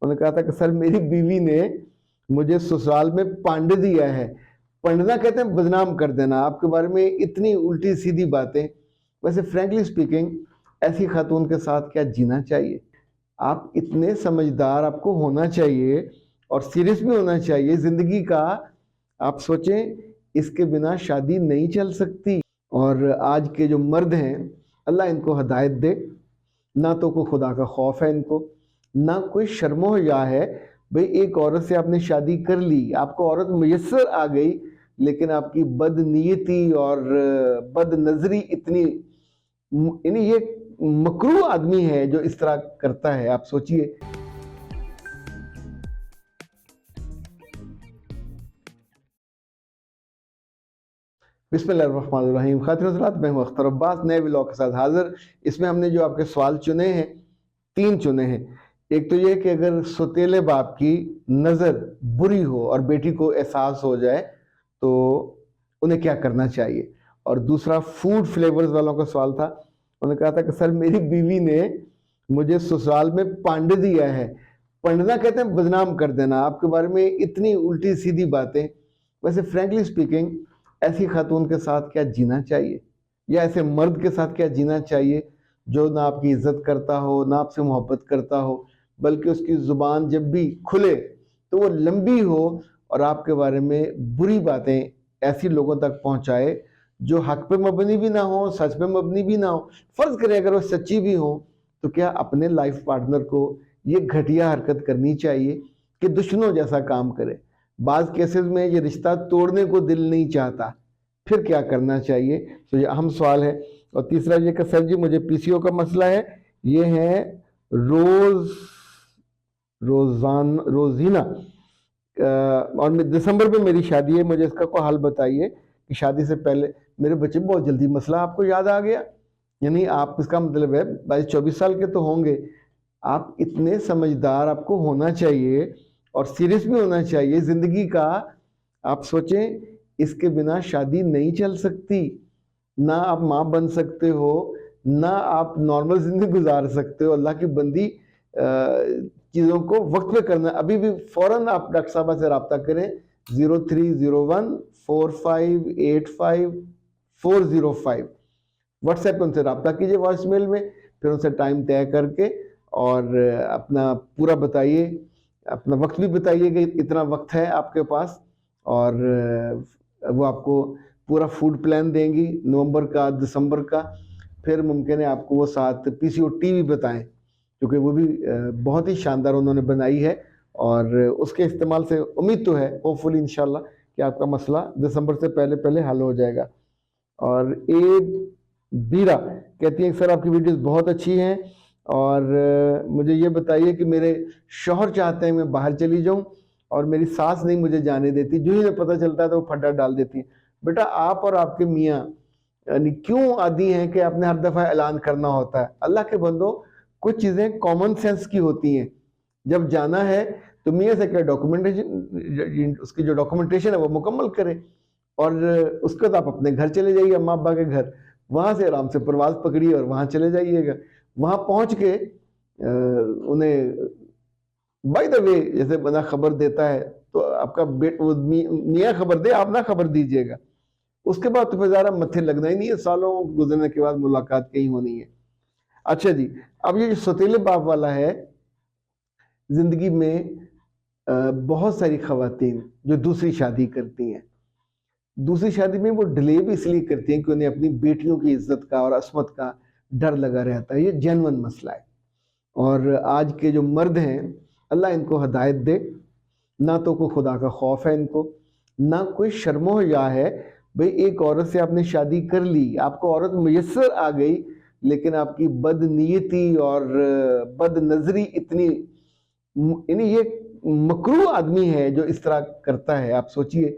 انہوں نے کہا تھا کہ سر میری بیوی نے مجھے سسرال میں پانڈ دیا ہے. پنڈنا کہتے ہیں بدنام کر دینا، آپ کے بارے میں اتنی الٹی سیدھی باتیں. ویسے فرینکلی سپیکنگ ایسی خاتون کے ساتھ کیا جینا چاہیے؟ آپ اتنے سمجھدار آپ کو ہونا چاہیے اور سیریس بھی ہونا چاہیے زندگی کا. آپ سوچیں اس کے بنا شادی نہیں چل سکتی. اور آج کے جو مرد ہیں اللہ ان کو ہدایت دے، نہ تو کوئی خدا کا خوف ہے ان کو، نہ کوئی شرم و حیا ہے. بھئی ایک عورت سے آپ نے شادی کر لی، آپ کو عورت میسر آ گئی، لیکن آپ کی بد نیتی اور بد نظری اتنی، یعنی یہ مکروہ آدمی ہے جو اس طرح کرتا ہے. آپ سوچئے. بسم اللہ الرحمن الرحیم. خاطر حضرات، میں ہوں اختر عباس، نئے ولاگ کے ساتھ حاضر. اس میں ہم نے جو آپ کے سوال چنے ہیں، 3 چنے ہیں. ایک تو یہ کہ اگر سوتیلے باپ کی نظر بری ہو اور بیٹی کو احساس ہو جائے تو انہیں کیا کرنا چاہیے. اور دوسرا فوڈ فلیورز والوں کا سوال تھا. انہوں نے کہا تھا کہ سر میری بیوی نے مجھے سسرال میں پانڈ دیا ہے. پنڈنا کہتے ہیں بدنام کر دینا، آپ کے بارے میں اتنی الٹی سیدھی باتیں. ویسے فرینکلی سپیکنگ ایسی خاتون کے ساتھ کیا جینا چاہیے، یا ایسے مرد کے ساتھ کیا جینا چاہیے جو نہ آپ کی عزت کرتا ہو، نہ آپ سے محبت کرتا ہو، بلکہ اس کی زبان جب بھی کھلے تو وہ لمبی ہو اور آپ کے بارے میں بری باتیں ایسی لوگوں تک پہنچائے جو حق پہ مبنی بھی نہ ہو، سچ پہ مبنی بھی نہ ہو. فرض کریں اگر وہ سچی بھی ہوں تو کیا اپنے لائف پارٹنر کو یہ گھٹیا حرکت کرنی چاہیے کہ دشمنوں جیسا کام کرے؟ بعض کیسز میں یہ رشتہ توڑنے کو دل نہیں چاہتا، پھر کیا کرنا چاہیے؟ تو یہ اہم سوال ہے. اور تیسرا یہ کہ سر جی مجھے پی سی او کا مسئلہ ہے، یہ ہے روزینہ، اور دسمبر میں میری شادی ہے، مجھے اس کا کوئی حل بتائیے کہ شادی سے پہلے میرے بچے بہت جلدی مسئلہ آپ کو یاد آ گیا. یعنی آپ، اس کا مطلب ہے 22-24 سال کے تو ہوں گے. آپ اتنے سمجھدار آپ کو ہونا چاہیے اور سیریس بھی ہونا چاہیے زندگی کا. آپ سوچیں اس کے بنا شادی نہیں چل سکتی. نہ آپ ماں بن سکتے ہو، نہ آپ نارمل زندگی گزار سکتے ہو. اللہ کی بندی، چیزوں کو وقت پہ کرنا. ابھی بھی فوراً آپ ڈاکٹر صاحبہ سے رابطہ کریں، 03014585 واٹس ایپ پہ ان سے رابطہ کیجئے، وائس میل میں، پھر ان سے ٹائم طے کر کے اور اپنا پورا بتائیے، اپنا وقت بھی بتائیے کہ اتنا وقت ہے آپ کے پاس. اور وہ آپ کو پورا فوڈ پلان دیں گی نومبر کا، دسمبر کا. پھر ممکن ہے آپ کو وہ ساتھ پی سی او ٹی بھی بتائیں، کیونکہ وہ بھی بہت ہی شاندار انہوں نے بنائی ہے. اور اس کے استعمال سے امید تو ہے ہوپفلی انشاءاللہ کہ آپ کا مسئلہ دسمبر سے پہلے حل ہو جائے گا. اور بیرا کہتی ہیں سر آپ کی ویڈیوز بہت اچھی ہیں، اور مجھے یہ بتائیے کہ میرے شوہر چاہتے ہیں میں باہر چلی جاؤں اور میری ساس نہیں مجھے جانے دیتی، جو ہی پتہ چلتا ہے تو وہ پھڈا ڈال دیتی ہیں. بیٹا آپ اور آپ کے میاں یعنی کیوں عادی ہیں کہ آپ نے ہر دفعہ اعلان کرنا ہوتا ہے؟ اللہ کے بندو، کچھ چیزیں کامن سینس کی ہوتی ہیں. جب جانا ہے تو میاں سے کیا ڈاکومنٹیشن، اس کی جو ڈاکومنٹیشن ہے وہ مکمل کرے، اور اس کے بعد آپ اپنے گھر چلے جائیے، اماں ابا کے گھر. وہاں سے آرام سے پرواز پکڑیے اور وہاں چلے جائیے گا. وہاں پہنچ کے انہیں بائی دا وے جیسے بندہ خبر دیتا ہے تو آپ کا میاں خبر دے، آپ نہ خبر دیجیے گا. اس کے بعد تو پھر ذرا متھے لگنا ہی نہیں ہے، سالوں گزرنے کے بعد ملاقات کہیں ہونی ہے. اچھا جی، اب یہ جو ستیلے باپ والا ہے، زندگی میں بہت ساری خواتین جو دوسری شادی کرتی ہیں، دوسری شادی میں وہ ڈیلے بھی اس لیے کرتی ہیں کہ انہیں اپنی بیٹیوں کی عزت کا اور عصمت کا ڈر لگا رہتا ہے. یہ جینون مسئلہ ہے. اور آج کے جو مرد ہیں اللہ ان کو ہدایت دے، نہ تو کوئی خدا کا خوف ہے ان کو، نہ کوئی شرم و حیا ہے. بھئی ایک عورت سے آپ نے شادی کر لی، آپ کو عورت میسر آ گئی، لیکن آپ کی بد نیتی اور بد نظری اتنی، یعنی یہ مکروہ آدمی ہے جو اس طرح کرتا ہے. آپ سوچئے.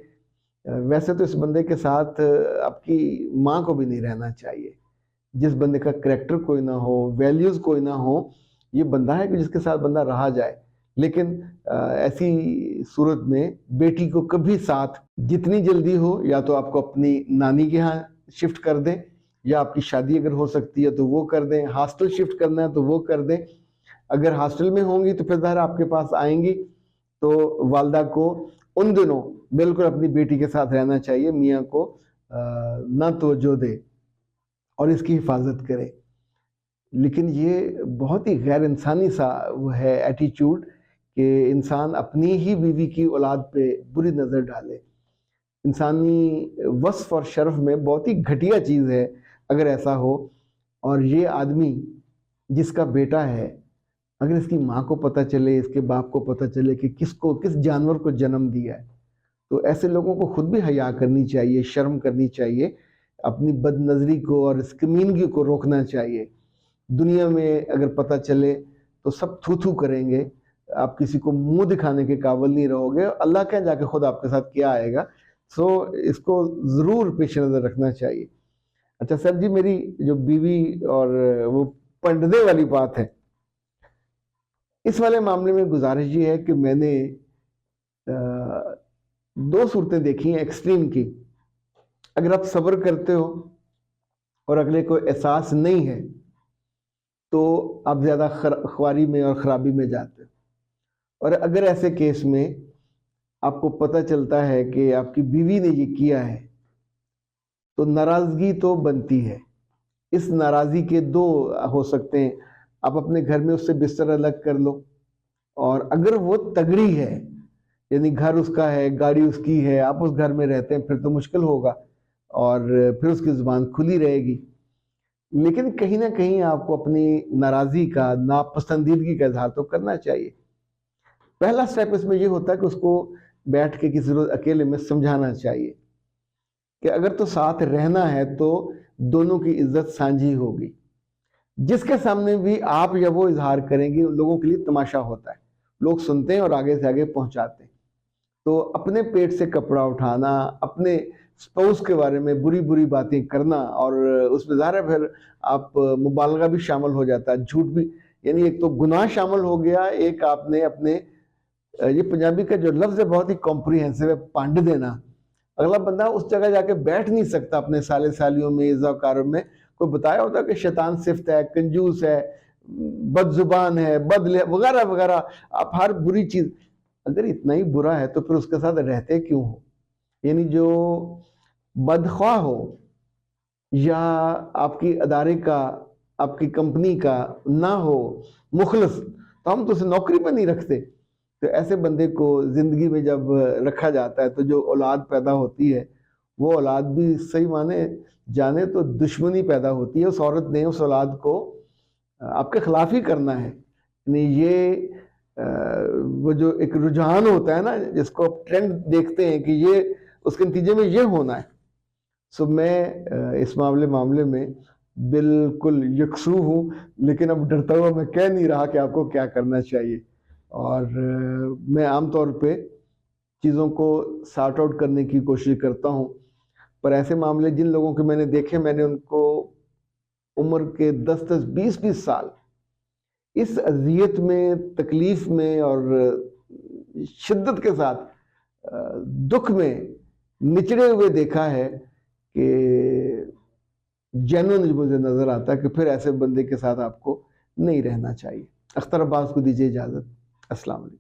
ویسے تو اس بندے کے ساتھ آپ کی ماں کو بھی نہیں رہنا چاہیے. جس بندے کا کریکٹر کوئی نہ ہو، ویلیوز کوئی نہ ہو، یہ بندہ ہے کہ جس کے ساتھ بندہ رہا جائے. لیکن ایسی صورت میں بیٹی کو کبھی ساتھ، جتنی جلدی ہو یا تو آپ کو اپنی نانی کے ہاں شفٹ کر دیں، یا آپ کی شادی اگر ہو سکتی ہے تو وہ کر دیں، ہاسٹل شفٹ کرنا ہے تو وہ کر دیں. اگر ہاسٹل میں ہوں گی تو پھر ظاہر آپ کے پاس آئیں گی تو والدہ کو ان دنوں بالکل اپنی بیٹی کے ساتھ رہنا چاہیے، میاں کو نہ توجہ دے اور اس کی حفاظت کرے۔ لیکن یہ بہت ہی غیر انسانی سا وہ ہے ایٹیچیوڈ کہ انسان اپنی ہی بیوی کی اولاد پہ بری نظر ڈالے۔ انسانی وصف اور شرف میں بہت ہی گھٹیا چیز ہے اگر ایسا ہو۔ اور یہ آدمی جس کا بیٹا ہے، اگر اس کی ماں کو پتہ چلے، اس کے باپ کو پتہ چلے کہ کس جانور کو جنم دیا ہے، تو ایسے لوگوں کو خود بھی حیا کرنی چاہیے، شرم کرنی چاہیے، اپنی بد نظری کو اور اس کمینگی کو روکنا چاہیے۔ دنیا میں اگر پتہ چلے تو سب تھو تھو کریں گے، آپ کسی کو منہ دکھانے کے قابل نہیں رہو گے، اللہ کہاں جا کے خود آپ کے ساتھ کیا آئے گا۔ سو اس کو ضرور پیش نظر رکھنا چاہیے۔ اچھا سر جی، میری جو بیوی اور وہ پنڈنے والی بات ہے، اس والے معاملے میں گزارش یہ ہے کہ میں نے دو صورتیں دیکھی ہیں ایکسٹریم کی۔ اگر آپ صبر کرتے ہو اور اگلے کو احساس نہیں ہے تو آپ زیادہ خواری میں اور خرابی میں جاتے ہو، اور اگر ایسے کیس میں آپ کو پتہ چلتا ہے کہ آپ کی بیوی نے یہ کیا ہے تو ناراضگی تو بنتی ہے۔ اس ناراضی کے دو ہو سکتے ہیں، آپ اپنے گھر میں اس سے بستر الگ کر لو، اور اگر وہ تگڑی ہے یعنی گھر اس کا ہے، گاڑی اس کی ہے، آپ اس گھر میں رہتے ہیں، پھر تو مشکل ہوگا اور پھر اس کی زبان کھلی رہے گی۔ لیکن کہیں نہ کہیں آپ کو اپنی ناراضی کا، ناپسندیدگی کا اظہار تو کرنا چاہیے۔ پہلا سٹیپ اس میں یہ ہوتا ہے کہ اس کو بیٹھ کے کسی روز اکیلے میں سمجھانا چاہیے کہ اگر تو ساتھ رہنا ہے تو دونوں کی عزت سانجھی ہوگی۔ جس کے سامنے بھی آپ یا وہ اظہار کریں گے ان لوگوں کے لیے تماشا ہوتا ہے، لوگ سنتے ہیں اور آگے سے آگے پہنچاتے ہیں۔ تو اپنے پیٹ سے کپڑا اٹھانا، اپنے اسپاؤس کے بارے میں بری بری باتیں کرنا، اور اس میں ظاہر ہے پھر آپ مبالغہ بھی شامل ہو جاتا ہے، جھوٹ بھی، یعنی ایک تو گناہ شامل ہو گیا، ایک آپ نے اپنے یہ پنجابی کا جو لفظ ہے بہت ہی کمپریہنسو ہے، پانڈ دینا۔ اگلا بندہ اس جگہ جا کے بیٹھ نہیں سکتا اپنے سالے سالیوں میں، عزا وقار میں۔ کوئی بتایا ہوتا کہ شیطان صفت ہے، کنجوس ہے، بد زبان ہے، وغیرہ وغیرہ، آپ ہر بری چیز، اگر اتنا ہی برا ہے تو پھر اس کے ساتھ رہتے کیوں ہو؟ یعنی جو بدخواہ ہو یا آپ کی ادارے کا، آپ کی کمپنی کا نہ ہو مخلص، تو ہم تو اسے نوکری پہ نہیں رکھتے۔ تو ایسے بندے کو زندگی میں جب رکھا جاتا ہے تو جو اولاد پیدا ہوتی ہے وہ اولاد بھی صحیح معنی جانے تو دشمنی پیدا ہوتی ہے۔ اس عورت نے اس اولاد کو آپ کے خلاف ہی کرنا ہے۔ یعنی یہ وہ جو ایک رجحان ہوتا ہے نا، جس کو آپ ٹرینڈ دیکھتے ہیں کہ یہ اس کے نتیجے میں یہ ہونا ہے۔ سو میں اس معاملے میں بالکل یکسو ہوں، لیکن اب ڈرتا ہوا میں کہہ نہیں رہا کہ آپ کو کیا کرنا چاہیے۔ اور میں عام طور پہ چیزوں کو سارٹ آؤٹ کرنے کی کوشش کرتا ہوں، پر ایسے معاملے جن لوگوں کے میں نے دیکھے، میں نے ان کو عمر کے 10-20 سال اس اذیت میں، تکلیف میں اور شدت کے ساتھ دکھ میں نچڑے ہوئے دیکھا ہے کہ جینوئن مجھے نظر آتا ہے کہ پھر ایسے بندے کے ساتھ آپ کو نہیں رہنا چاہیے۔ اختر عباس کو دیجیے اجازت۔ السلام علیکم۔